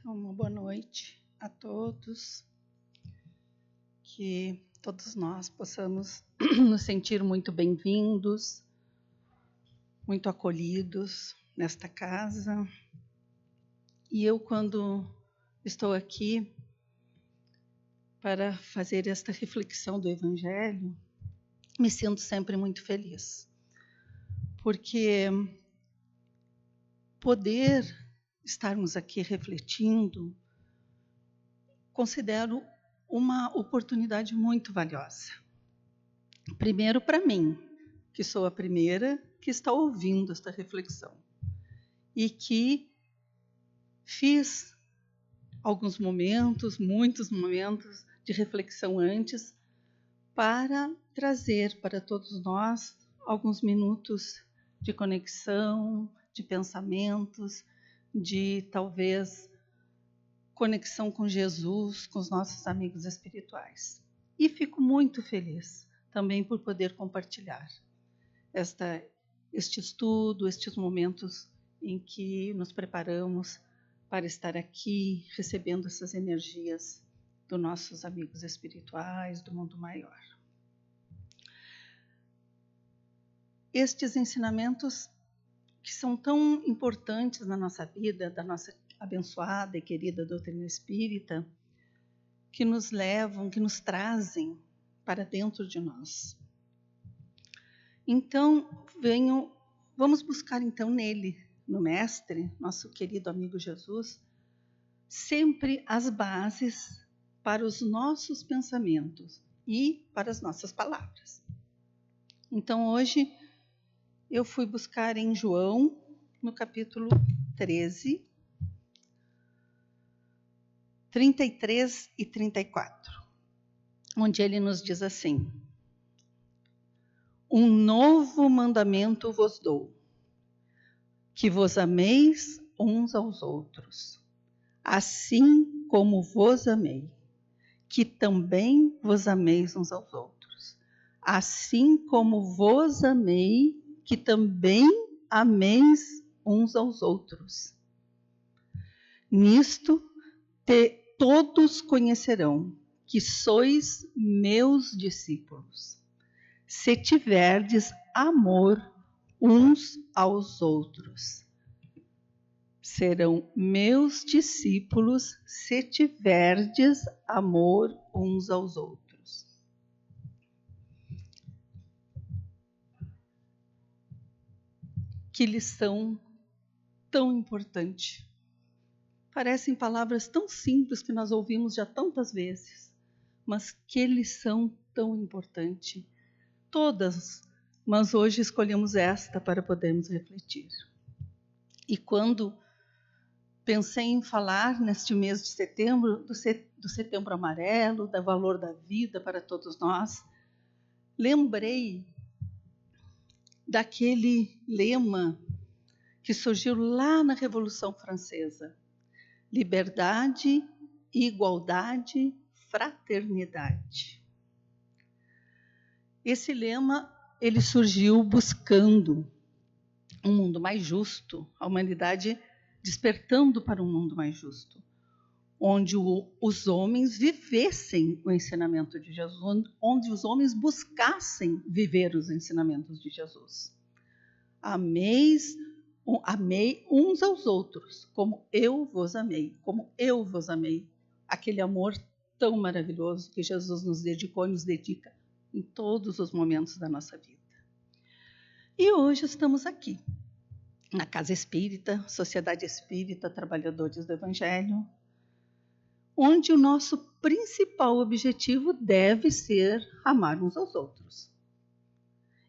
Então, uma boa noite a todos, que todos nós possamos nos sentir muito bem-vindos, muito acolhidos nesta casa. E eu, quando estou aqui para fazer esta reflexão do Evangelho, me sinto sempre muito feliz, porque poder estarmos aqui refletindo, considero uma oportunidade muito valiosa. Primeiro para mim, que sou a primeira que está ouvindo esta reflexão e que fiz alguns momentos, muitos momentos de reflexão antes, para trazer para todos nós alguns minutos de conexão, de pensamentos, de talvez conexão com Jesus, com os nossos amigos espirituais. E fico muito feliz também por poder compartilhar este estudo, estes momentos em que nos preparamos para estar aqui recebendo essas energias dos nossos amigos espirituais, do mundo maior. Estes ensinamentos que são tão importantes na nossa vida, da nossa abençoada e querida doutrina espírita, que nos levam, que nos trazem para dentro de nós. Então, vamos buscar então nele, no Mestre, nosso querido amigo Jesus, sempre as bases para os nossos pensamentos e para as nossas palavras. Então, hoje, eu fui buscar em João, no capítulo 13, 33 e 34, onde ele nos diz assim: um novo mandamento vos dou, que vos ameis uns aos outros, assim como vos amei, que também vos ameis uns aos outros, assim como vos amei, que também ameis uns aos outros. Nisto todos conhecerão que sois meus discípulos, se tiverdes amor uns aos outros. Serão meus discípulos se tiverdes amor uns aos outros. Que lição tão importante! Parecem palavras tão simples que nós ouvimos já tantas vezes, mas que lição tão importante. Todas, mas hoje escolhemos esta para podermos refletir. E quando pensei em falar neste mês de setembro, do Setembro Amarelo, do valor da vida para todos nós, lembrei daquele lema que surgiu lá na Revolução Francesa: liberdade, igualdade, fraternidade. Esse lema, ele surgiu buscando um mundo mais justo, a humanidade despertando para um mundo mais justo, onde os homens vivessem o ensinamento de Jesus, onde os homens buscassem viver os ensinamentos de Jesus. Amei uns aos outros, como eu vos amei, como eu vos amei. Aquele amor tão maravilhoso que Jesus nos dedicou e nos dedica em todos os momentos da nossa vida. E hoje estamos aqui, na Casa Espírita, Sociedade Espírita, Trabalhadores do Evangelho, onde o nosso principal objetivo deve ser amar uns aos outros.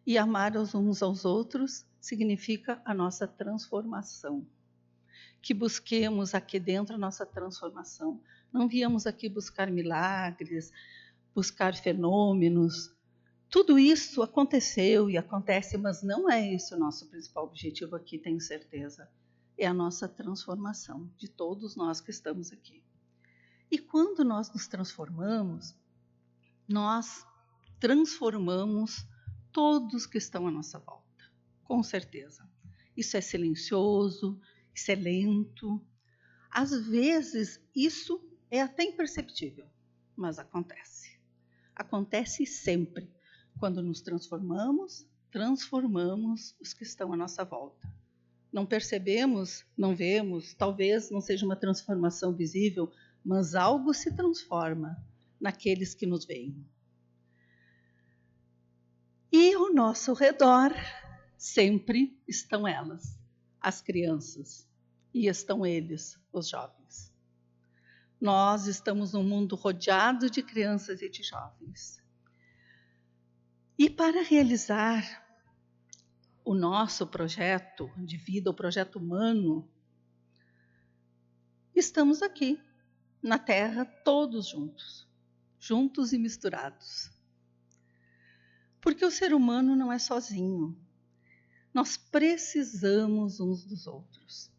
E amar uns aos outros significa a nossa transformação. Que busquemos aqui dentro a nossa transformação. Não viemos aqui buscar milagres, buscar fenômenos. Tudo isso aconteceu e acontece, mas não é esse o nosso principal objetivo aqui, tenho certeza. É a nossa transformação, de todos nós que estamos aqui. E quando nós nos transformamos, nós transformamos todos que estão à nossa volta, com certeza. Isso é silencioso, isso é lento. Às vezes, isso é até imperceptível, mas acontece. Acontece sempre. Quando nos transformamos os que estão à nossa volta. Não percebemos, não vemos, talvez não seja uma transformação visível, mas algo se transforma naqueles que nos veem. E ao nosso redor sempre estão elas, as crianças, e estão eles, os jovens. Nós estamos num mundo rodeado de crianças e de jovens. E para realizar o nosso projeto de vida, o projeto humano, estamos aqui, na Terra, todos juntos e misturados. Porque o ser humano não é sozinho. Nós precisamos uns dos outros.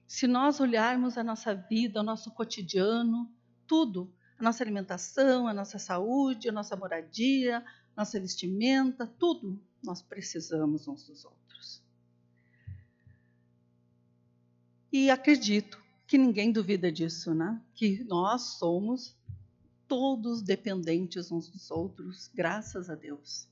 Se nós olharmos a nossa vida, o nosso cotidiano, tudo, a nossa alimentação, a nossa saúde, a nossa moradia, nossa vestimenta, tudo, nós precisamos uns dos outros. E acredito que ninguém duvida disso, né? Que nós somos todos dependentes uns dos outros, graças a Deus.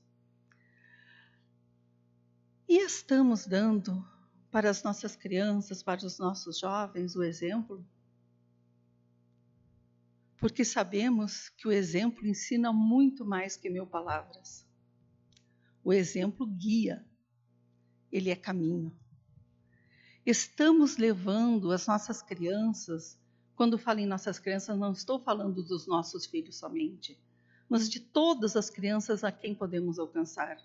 E estamos dando para as nossas crianças, para os nossos jovens, o exemplo? Porque sabemos que o exemplo ensina muito mais que 1000 palavras. O exemplo guia, ele é caminho. Estamos levando as nossas crianças, quando falo em nossas crianças, não estou falando dos nossos filhos somente, mas de todas as crianças a quem podemos alcançar.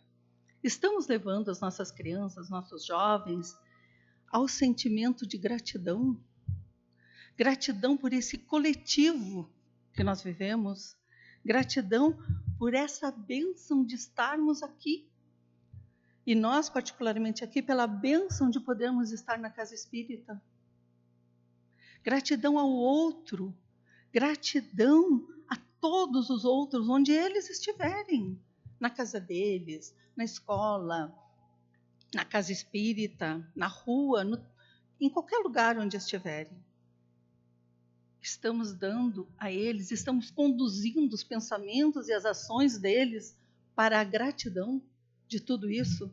Estamos levando as nossas crianças, nossos jovens, ao sentimento de gratidão. Gratidão por esse coletivo que nós vivemos. Gratidão por essa bênção de estarmos aqui. E nós, particularmente aqui, pela bênção de podermos estar na casa espírita. Gratidão ao outro. Gratidão a todos os outros, onde eles estiverem. Na casa deles, na escola, na casa espírita, na rua, em qualquer lugar onde estiverem. Estamos dando a eles, estamos conduzindo os pensamentos e as ações deles para a gratidão de tudo isso,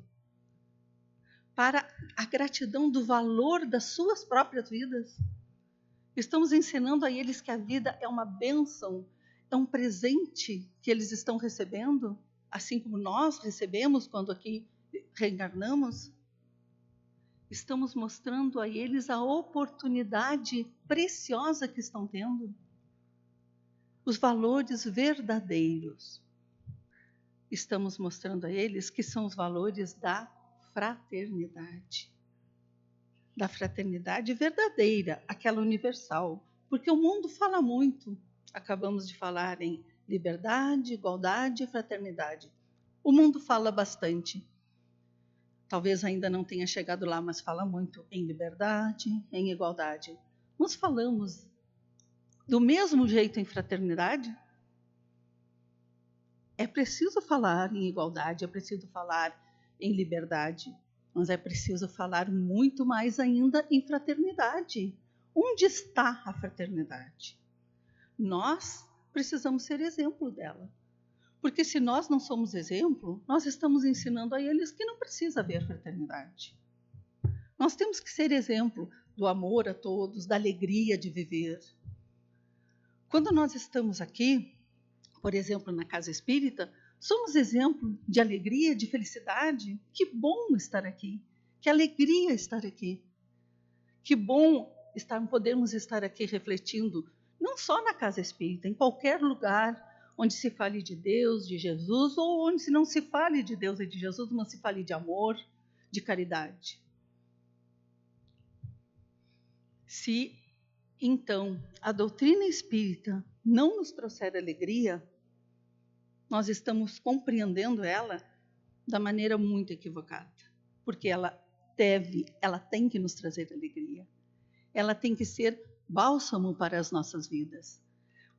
para a gratidão do valor das suas próprias vidas. Estamos ensinando a eles que a vida é uma bênção, é um presente que eles estão recebendo, assim como nós recebemos quando aqui reencarnamos. Estamos mostrando a eles a oportunidade preciosa que estão tendo, os valores verdadeiros. Estamos mostrando a eles que são os valores da fraternidade verdadeira, aquela universal, porque o mundo fala muito. Acabamos de falar em liberdade, igualdade e fraternidade. O mundo fala bastante. Talvez ainda não tenha chegado lá, mas fala muito em liberdade, em igualdade. Nós falamos do mesmo jeito em fraternidade? É preciso falar em igualdade, é preciso falar em liberdade, mas é preciso falar muito mais ainda em fraternidade. Onde está a fraternidade? Nós precisamos ser exemplo dela. Porque se nós não somos exemplo, nós estamos ensinando a eles que não precisa haver fraternidade. Nós temos que ser exemplo do amor a todos, da alegria de viver. Quando nós estamos aqui, por exemplo, na casa espírita, somos exemplo de alegria, de felicidade. Que bom estar aqui, que alegria estar aqui. Que bom podermos estar aqui refletindo, não só na casa espírita, em qualquer lugar onde se fale de Deus, de Jesus, ou onde não se fale de Deus e de Jesus, mas se fale de amor, de caridade. Se, então, a doutrina espírita não nos trouxer alegria, nós estamos compreendendo ela da maneira muito equivocada, porque ela tem que nos trazer alegria. Ela tem que ser bálsamo para as nossas vidas,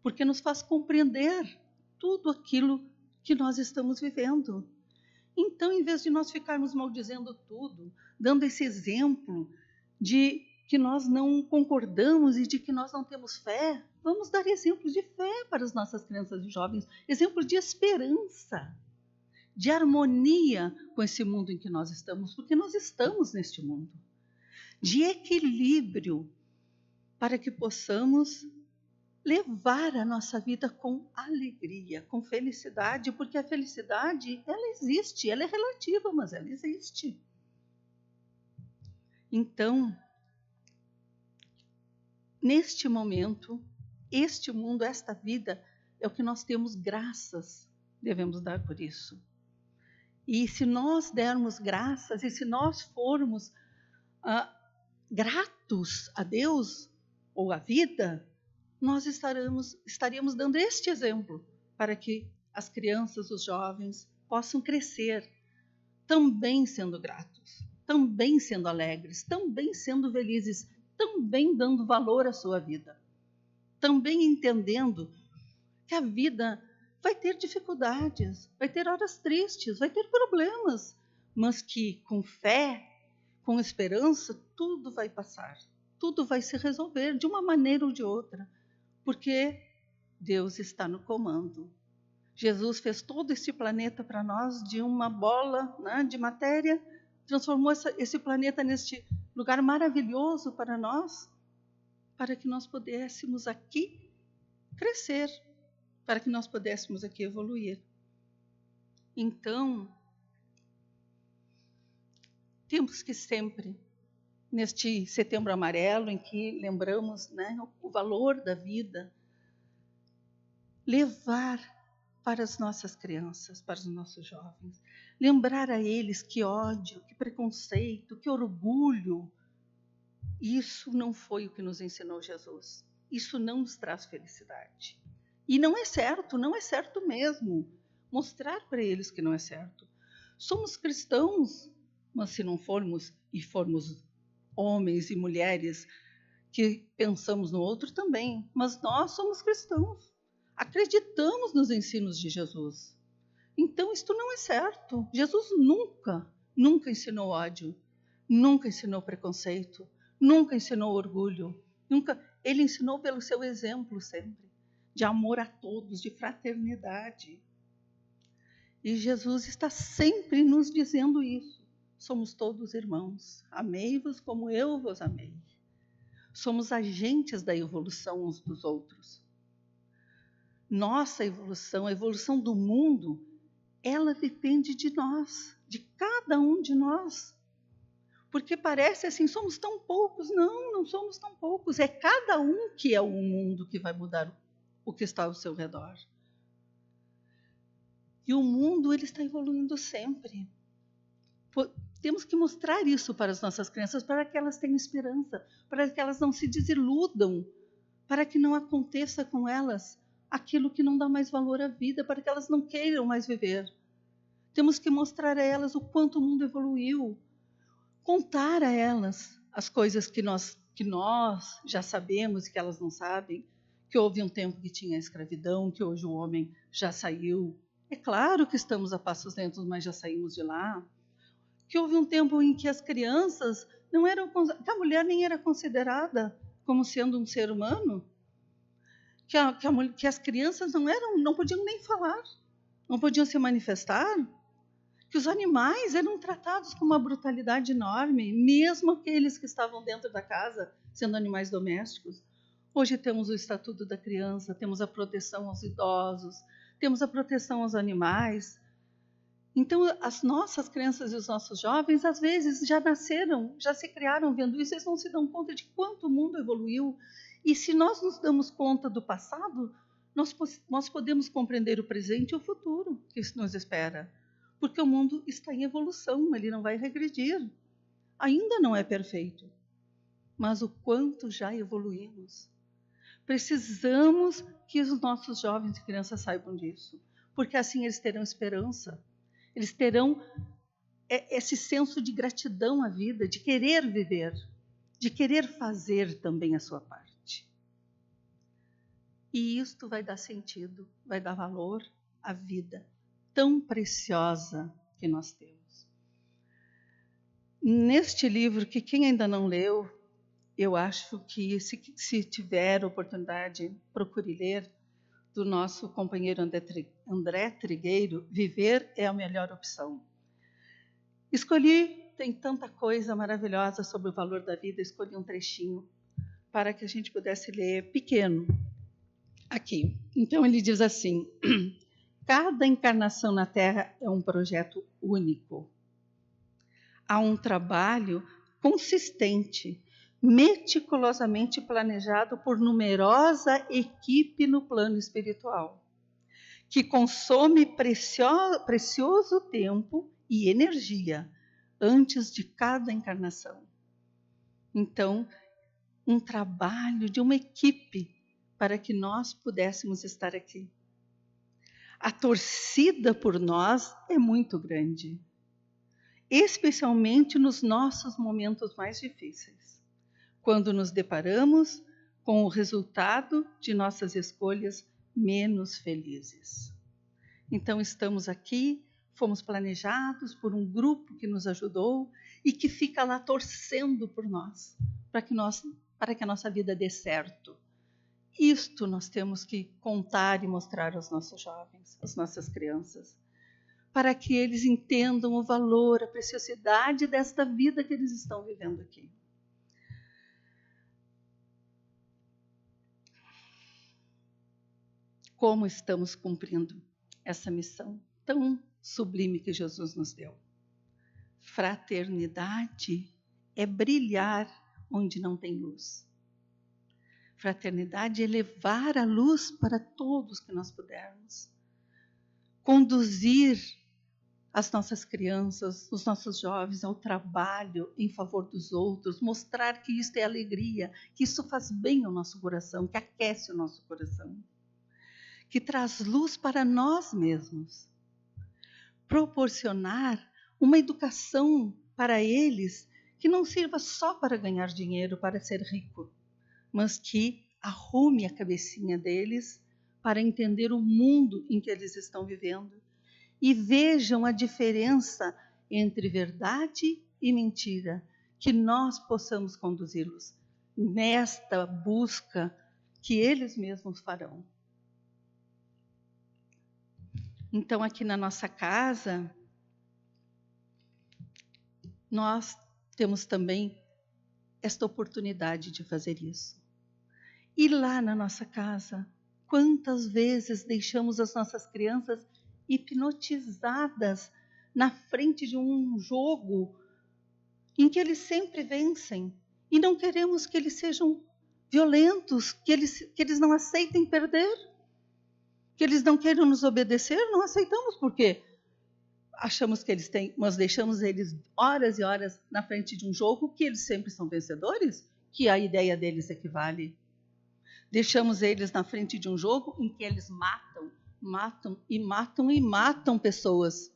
porque nos faz compreender tudo aquilo que nós estamos vivendo. Então, em vez de nós ficarmos maldizendo tudo, dando esse exemplo de que nós não concordamos e de que nós não temos fé, vamos dar exemplos de fé para as nossas crianças e jovens, exemplos de esperança, de harmonia com esse mundo em que nós estamos, porque nós estamos neste mundo, de equilíbrio, para que possamos levar a nossa vida com alegria, com felicidade, porque a felicidade, ela existe, ela é relativa, mas ela existe. Então, neste momento, este mundo, esta vida, é o que nós temos graças, devemos dar por isso. E se nós dermos graças, e se nós formos gratos a Deus ou à vida, nós estaríamos dando este exemplo para que as crianças, os jovens, possam crescer também sendo gratos, também sendo alegres, também sendo felizes, também dando valor à sua vida, também entendendo que a vida vai ter dificuldades, vai ter horas tristes, vai ter problemas, mas que com fé, com esperança, tudo vai passar, tudo vai se resolver de uma maneira ou de outra, porque Deus está no comando. Jesus fez todo este planeta para nós de uma bola, né, de matéria, transformou esse planeta neste lugar maravilhoso para nós, para que nós pudéssemos aqui crescer, para que nós pudéssemos aqui evoluir. Então, temos que sempre, neste Setembro Amarelo, em que lembramos, né, o valor da vida, levar para as nossas crianças, para os nossos jovens, lembrar a eles que ódio, que preconceito, que orgulho, isso não foi o que nos ensinou Jesus. Isso não nos traz felicidade. E não é certo mesmo. Mostrar para eles que não é certo. Somos cristãos, mas se não formos, e formos homens e mulheres que pensamos no outro também, mas nós somos cristãos. Acreditamos nos ensinos de Jesus. Então, isto não é certo. Jesus nunca ensinou ódio, nunca ensinou preconceito, nunca ensinou orgulho, ele ensinou pelo seu exemplo sempre, de amor a todos, de fraternidade. E Jesus está sempre nos dizendo isso. Somos todos irmãos, amei-vos como eu vos amei. Somos agentes da evolução uns dos outros. Nossa evolução, a evolução do mundo, ela depende de nós, de cada um de nós. Porque parece assim, somos tão poucos. Não somos tão poucos. É cada um que é o mundo que vai mudar o que está ao seu redor. E o mundo, ele está evoluindo sempre. Temos que mostrar isso para as nossas crianças, para que elas tenham esperança, para que elas não se desiludam, para que não aconteça com elas aquilo que não dá mais valor à vida, para que elas não queiram mais viver. Temos que mostrar a elas o quanto o mundo evoluiu, contar a elas as coisas que nós já sabemos e que elas não sabem, que houve um tempo que tinha a escravidão, que hoje o homem já saiu. É claro que estamos a passos lentos, mas já saímos de lá. Que houve um tempo em que as crianças não eram, que a mulher nem era considerada como sendo um ser humano, que as crianças não podiam nem falar, não podiam se manifestar, que os animais eram tratados com uma brutalidade enorme, mesmo aqueles que estavam dentro da casa, sendo animais domésticos. Hoje temos o Estatuto da Criança, temos a proteção aos idosos, temos a proteção aos animais. Então, as nossas crianças e os nossos jovens, às vezes, já nasceram, já se criaram vendo isso, eles não se dão conta de quanto o mundo evoluiu. E se nós nos damos conta do passado, nós podemos compreender o presente e o futuro que nos espera. Porque o mundo está em evolução, ele não vai regredir. Ainda não é perfeito, mas o quanto já evoluímos. Precisamos que os nossos jovens e crianças saibam disso, porque assim eles terão esperança, eles terão esse senso de gratidão à vida, de querer viver, de querer fazer também a sua parte. E isto vai dar sentido, vai dar valor à vida tão preciosa que nós temos. Neste livro, que quem ainda não leu, eu acho que, se tiver oportunidade, procure ler, do nosso companheiro André Trigueiro, Viver é a Melhor Opção. Escolhi, tem tanta coisa maravilhosa sobre o valor da vida, escolhi um trechinho para que a gente pudesse ler pequeno aqui. Então ele diz assim: cada encarnação na Terra é um projeto único. Há um trabalho consistente, meticulosamente planejado por numerosa equipe no plano espiritual, que consome precioso tempo e energia antes de cada encarnação. Então, um trabalho de uma equipe para que nós pudéssemos estar aqui. A torcida por nós é muito grande, especialmente nos nossos momentos mais difíceis, quando nos deparamos com o resultado de nossas escolhas menos felizes. Então, estamos aqui, fomos planejados por um grupo que nos ajudou e que fica lá torcendo por nós, para que a nossa vida dê certo. Isto nós temos que contar e mostrar aos nossos jovens, às nossas crianças, para que eles entendam o valor, a preciosidade desta vida que eles estão vivendo aqui. Como estamos cumprindo essa missão tão sublime que Jesus nos deu? Fraternidade é brilhar onde não tem luz. Fraternidade é levar a luz para todos que nós pudermos. Conduzir as nossas crianças, os nossos jovens ao trabalho em favor dos outros, mostrar que isso é alegria, que isso faz bem ao nosso coração, que aquece o nosso coração, que traz luz para nós mesmos. Proporcionar uma educação para eles que não sirva só para ganhar dinheiro, para ser rico, mas que arrume a cabecinha deles para entender o mundo em que eles estão vivendo e vejam a diferença entre verdade e mentira, que nós possamos conduzi-los nesta busca que eles mesmos farão. Então, aqui na nossa casa, nós temos também esta oportunidade de fazer isso. E lá na nossa casa, quantas vezes deixamos as nossas crianças hipnotizadas na frente de um jogo em que eles sempre vencem e não queremos que eles sejam violentos, que eles não aceitem perder, que eles não queiram nos obedecer, não aceitamos porque achamos que eles têm, mas deixamos eles horas e horas na frente de um jogo que eles sempre são vencedores, que a ideia deles equivale. Deixamos eles na frente de um jogo em que eles matam pessoas.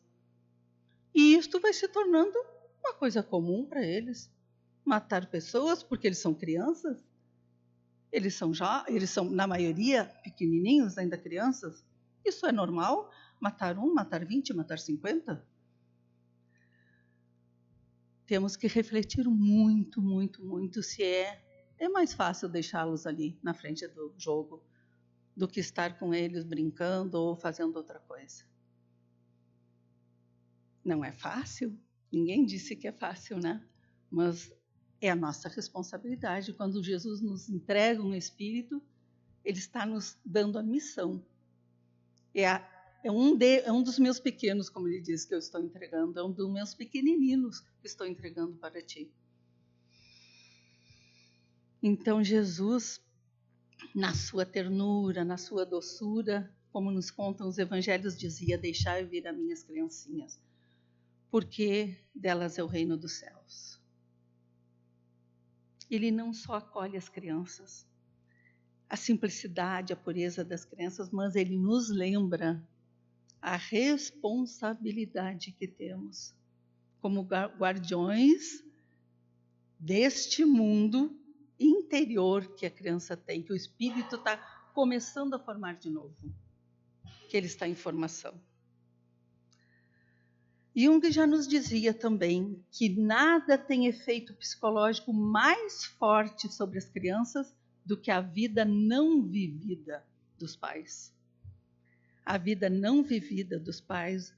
E isto vai se tornando uma coisa comum para eles. Matar pessoas porque eles são crianças. Eles são, na maioria, pequenininhos, ainda crianças. Isso é normal? Matar 1, matar 20, matar 50? Temos que refletir muito, muito, muito se é mais fácil deixá-los ali na frente do jogo do que estar com eles brincando ou fazendo outra coisa. Não é fácil, ninguém disse que é fácil, né? Mas é a nossa responsabilidade. Quando Jesus nos entrega um Espírito, Ele está nos dando a missão. É um dos meus pequenos, como Ele diz, que eu estou entregando, é um dos meus pequenininhos que estou entregando para ti. Então, Jesus, na sua ternura, na sua doçura, como nos contam os evangelhos, dizia: deixai vir as minhas criancinhas, porque delas é o reino dos céus. Ele não só acolhe as crianças, a simplicidade, a pureza das crianças, mas ele nos lembra a responsabilidade que temos como guardiões deste mundo interior que a criança tem, que o espírito está começando a formar de novo, que ele está em formação. Jung já nos dizia também que nada tem efeito psicológico mais forte sobre as crianças do que a vida não vivida dos pais. A vida não vivida dos pais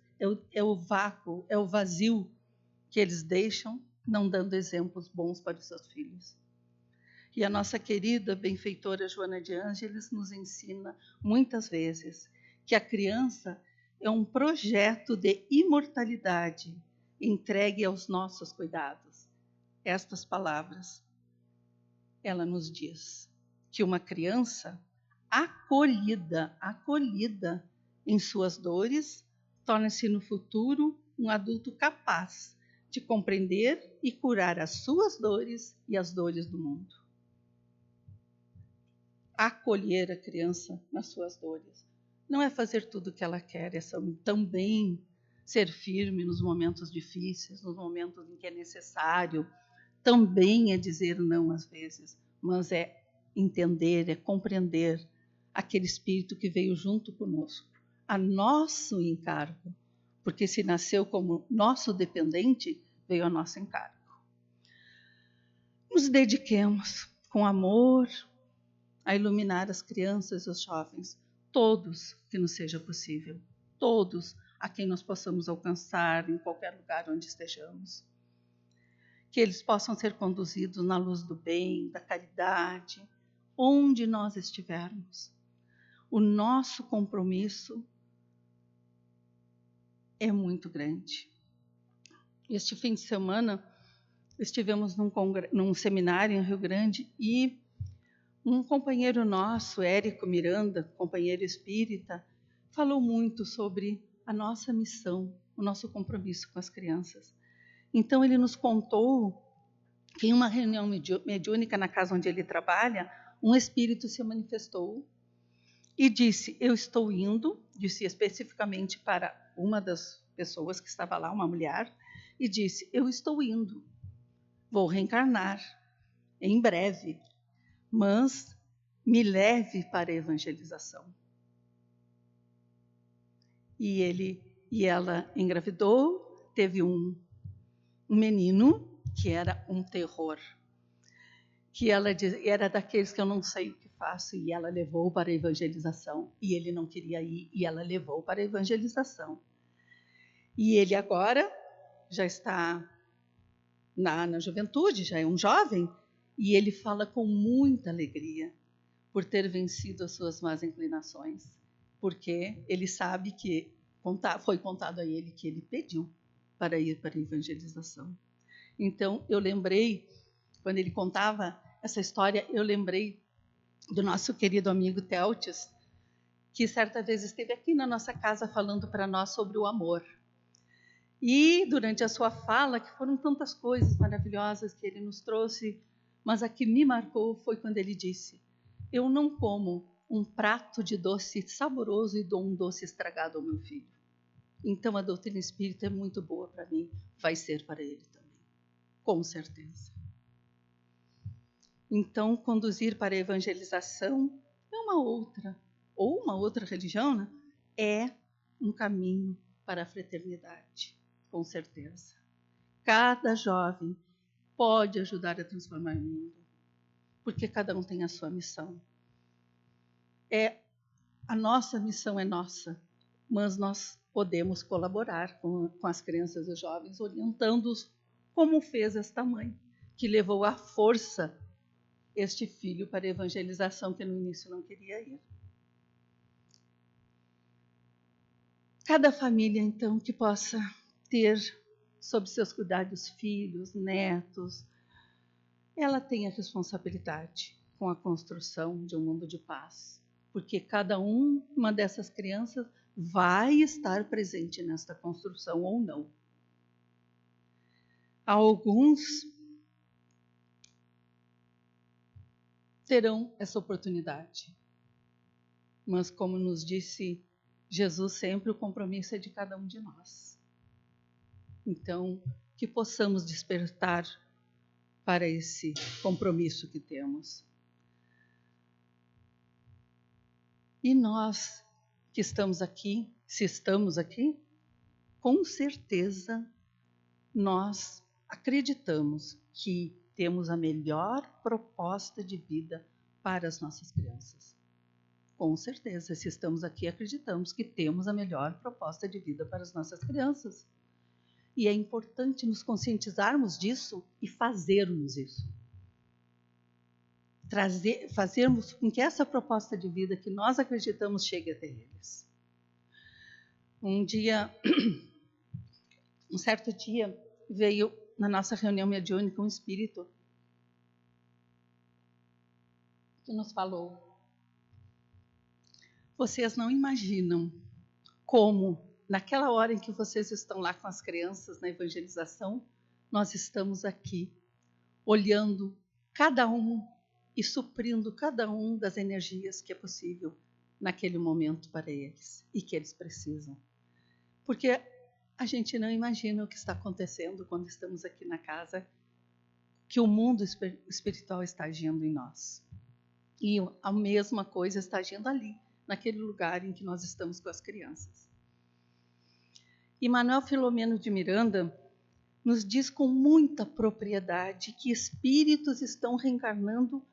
é o vácuo, é o vazio que eles deixam, não dando exemplos bons para os seus filhos. E a nossa querida benfeitora Joana de Ângeles nos ensina muitas vezes que a criança é um projeto de imortalidade entregue aos nossos cuidados. Estas palavras, ela nos diz que uma criança acolhida em suas dores, torna-se no futuro um adulto capaz de compreender e curar as suas dores e as dores do mundo. Acolher a criança nas suas dores não é fazer tudo o que ela quer, é também ser firme nos momentos difíceis, nos momentos em que é necessário, também é dizer não às vezes, mas é entender, é compreender aquele espírito que veio junto conosco, a nosso encargo, porque se nasceu como nosso dependente, veio a nosso encargo. Nos dediquemos com amor a iluminar as crianças e os jovens, todos que nos seja possível, todos a quem nós possamos alcançar em qualquer lugar onde estejamos. Que eles possam ser conduzidos na luz do bem, da caridade, onde nós estivermos. O nosso compromisso é muito grande. Este fim de semana, estivemos num seminário em Rio Grande e um companheiro nosso, Érico Miranda, companheiro espírita, falou muito sobre a nossa missão, o nosso compromisso com as crianças. Então, ele nos contou que em uma reunião mediúnica na casa onde ele trabalha, um espírito se manifestou e disse, eu estou indo, disse especificamente para uma das pessoas que estava lá, uma mulher, e disse, eu estou indo, vou reencarnar em breve, mas me leve para a evangelização. E ela engravidou, teve um menino que era um terror, que ela era daqueles que eu não sei o que faço, e ela levou para a evangelização, e ele não queria ir, e ela levou para a evangelização. E ele agora já está na juventude, já é um jovem, e ele fala com muita alegria por ter vencido as suas más inclinações, porque ele sabe que foi contado a ele que ele pediu para ir para a evangelização. Então, eu lembrei, quando ele contava essa história, eu lembrei do nosso querido amigo Teltius, que certa vez esteve aqui na nossa casa falando para nós sobre o amor. E durante a sua fala, que foram tantas coisas maravilhosas que ele nos trouxe, mas a que me marcou foi quando ele disse, eu não como um prato de doce saboroso e dou um doce estragado ao meu filho. Então a doutrina espírita é muito boa para mim, vai ser para ele também, com certeza. Então, conduzir para a evangelização é uma outra religião, né? É um caminho para a fraternidade, com certeza. Cada jovem pode ajudar a transformar o mundo, porque cada um tem a sua missão. A nossa missão é nossa, mas nós podemos colaborar com as crianças e jovens, orientando-os como fez esta mãe, que levou à força este filho para a evangelização, que no início não queria ir. Cada família, então, que possa ter sob seus cuidados filhos, netos, ela tem a responsabilidade com a construção de um mundo de paz, porque cada uma dessas crianças vai estar presente nesta construção ou não. Alguns terão essa oportunidade, mas como nos disse Jesus sempre, o compromisso é de cada um de nós. Então, que possamos despertar para esse compromisso que temos. E nós que estamos aqui, se estamos aqui, com certeza nós acreditamos que temos a melhor proposta de vida para as nossas crianças. Com certeza, se estamos aqui, acreditamos que temos a melhor proposta de vida para as nossas crianças. E é importante nos conscientizarmos disso e fazermos isso. Fazermos com que essa proposta de vida que nós acreditamos chegue até eles. Um certo dia, veio na nossa reunião mediúnica um espírito que nos falou: vocês não imaginam como, naquela hora em que vocês estão lá com as crianças na evangelização, nós estamos aqui, olhando cada um e suprindo cada um das energias que é possível naquele momento para eles e que eles precisam. Porque a gente não imagina o que está acontecendo quando estamos aqui na casa, que o mundo espiritual está agindo em nós. E a mesma coisa está agindo ali, naquele lugar em que nós estamos com as crianças. E Manuel Filomeno de Miranda nos diz com muita propriedade que espíritos estão reencarnando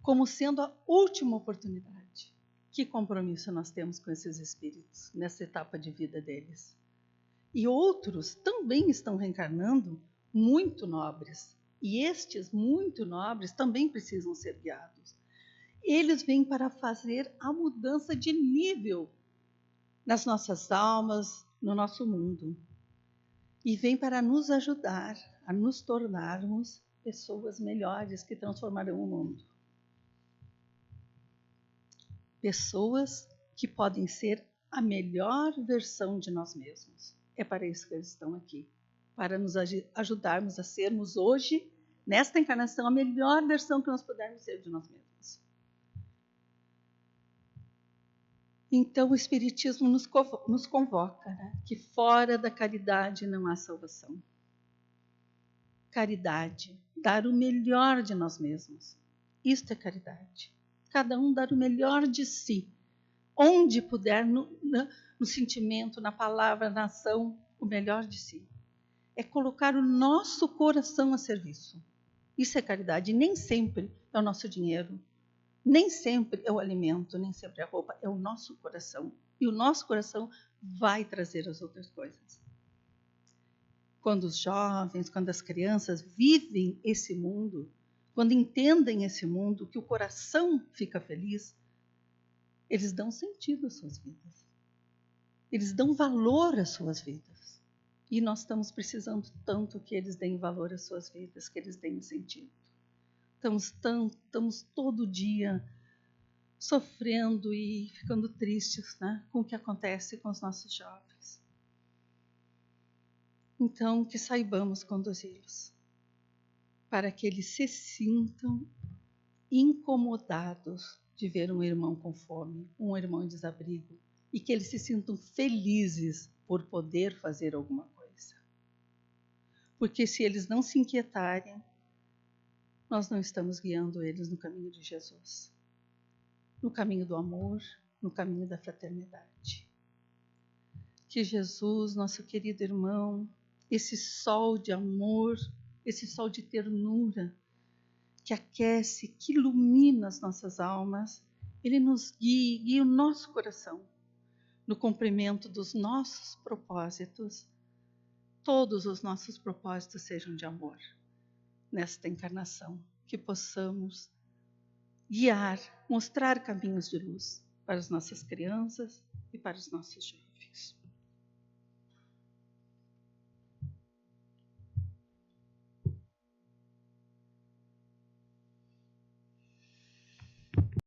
como sendo a última oportunidade. Que compromisso nós temos com esses espíritos nessa etapa de vida deles? E outros também estão reencarnando muito nobres. E estes muito nobres também precisam ser guiados. Eles vêm para fazer a mudança de nível nas nossas almas, no nosso mundo. E vêm para nos ajudar a nos tornarmos pessoas melhores que transformarão o mundo. Pessoas que podem ser a melhor versão de nós mesmos. É para isso que eles estão aqui. Para nos ajudarmos a sermos hoje, nesta encarnação, a melhor versão que nós pudermos ser de nós mesmos. Então o Espiritismo nos convoca, né? Que fora da caridade não há salvação. Caridade, dar o melhor de nós mesmos. Isto é caridade. Cada um dar o melhor de si. Onde puder, no sentimento, na palavra, na ação, o melhor de si. É colocar o nosso coração a serviço. Isso é caridade. Nem sempre é o nosso dinheiro. Nem sempre é o alimento, nem sempre é a roupa. É o nosso coração. E o nosso coração vai trazer as outras coisas. Quando os jovens, quando as crianças vivem esse mundo, quando entendem esse mundo, que o coração fica feliz, eles dão sentido às suas vidas. Eles dão valor às suas vidas. E nós estamos precisando tanto que eles deem valor às suas vidas, que eles deem sentido. Estamos todo dia sofrendo e ficando tristes, né, com o que acontece com os nossos jovens. Então, que saibamos conduzi-los, para que eles se sintam incomodados de ver um irmão com fome, um irmão em desabrigo, e que eles se sintam felizes por poder fazer alguma coisa. Porque se eles não se inquietarem, nós não estamos guiando eles no caminho de Jesus, no caminho do amor, no caminho da fraternidade. Que Jesus, nosso querido irmão, esse sol de amor, esse sol de ternura, que aquece, que ilumina as nossas almas, ele nos guie o nosso coração no cumprimento dos nossos propósitos. Todos os nossos propósitos sejam de amor nesta encarnação, que possamos guiar, mostrar caminhos de luz para as nossas crianças e para os nossos jovens.